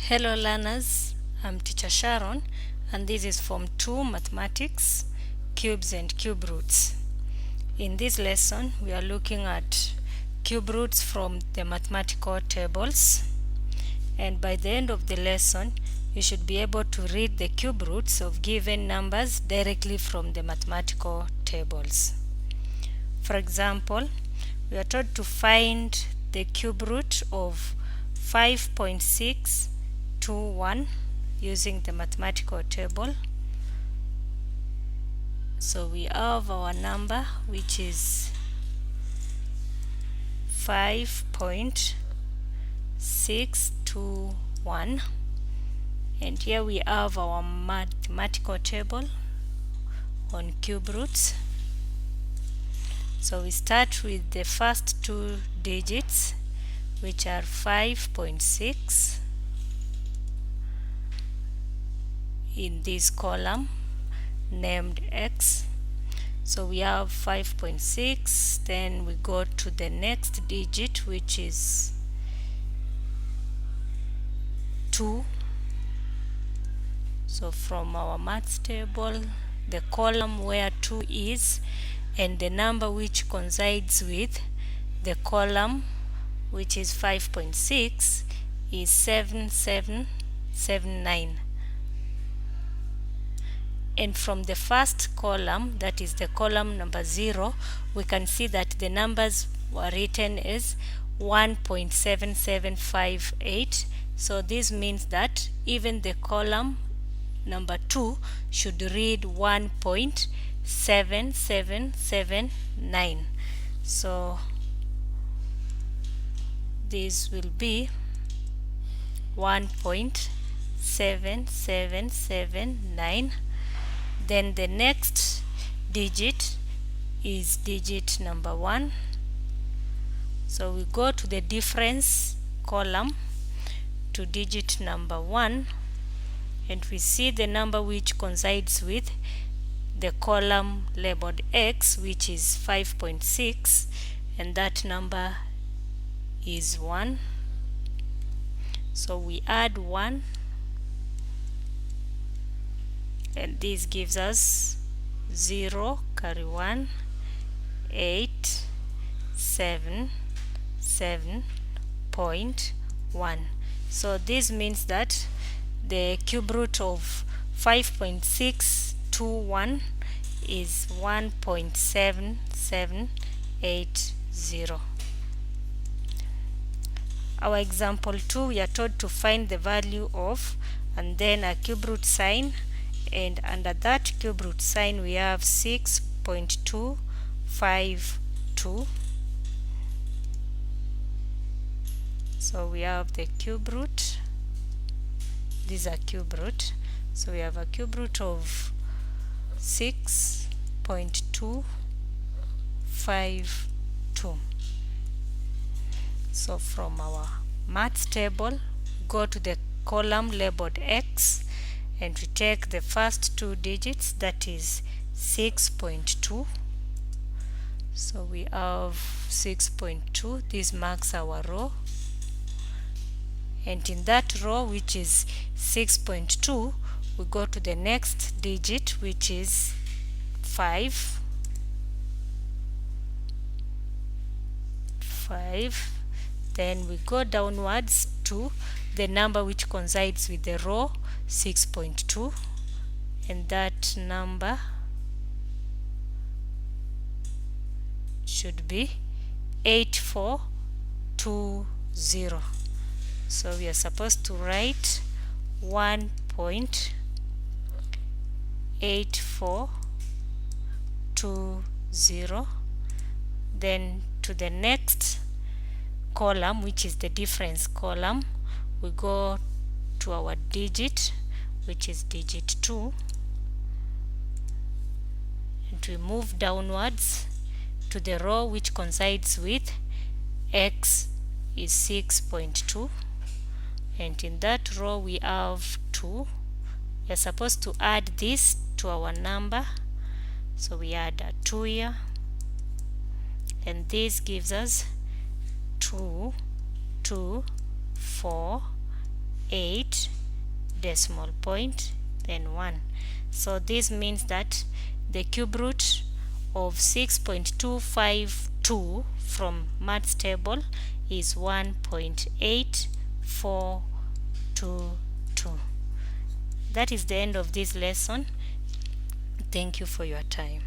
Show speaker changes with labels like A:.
A: Hello learners, I'm teacher Sharon and this is Form 2 Mathematics, Cubes and Cube Roots. In this lesson we are looking at cube roots from the mathematical tables, and by the end of the lesson you should be able to read the cube roots of given numbers directly from the mathematical tables. For example, we are told to find the cube root of 5.621 using the mathematical table. So we have our number, which is 5.621, and here we have our mathematical table on cube roots. So we start with the first two digits, which are 5.6 in this column named x. So we have 5.6, then we go to the next digit, which is 2. So from our maths table, the column where 2 is and the number which coincides with the column which is 5.6 is 7779. And from the first column, that is the column number 0, we can see that the numbers were written as 1.7758. So this means that even the column number 2 should read 1.7779. So this will be 1.7779. Then the next digit is digit number 1. So we go to the difference column to digit number 1, and we see the number which coincides with the column labeled x, which is 5.6, and that number is 1. So we add 1, and this gives us 0 carry 1 8 7 7.1. So this means that the cube root of 5.621 is 1.7780. Our example 2, we are told to find the value of, and then a cube root sign, and under that cube root sign we have 6.252. So we have the cube root. These are cube root. So we have a cube root of 6.252. So from our maths table, go to the column labeled x, and we take the first two digits, that is 6.2. So we have 6.2. This marks our row, and in that row, which is 6.2, we go to the next digit, which is 5. Then we go downwards to the number which coincides with the row 6.2, and that number should be 8420. So we are supposed to write 1.8420. Then to the next column, which is the difference column, we go to our digit, which is digit 2, and we move downwards to the row which coincides with x is 6.2, and in that row we have 2. We are supposed to add this to our number, so we add a 2 here, and this gives us 2, 2, 4, 8 decimal point then 1. So this means that the cube root of 6.252 from maths table is 1.8422. That is the end of this lesson. Thank you for your time.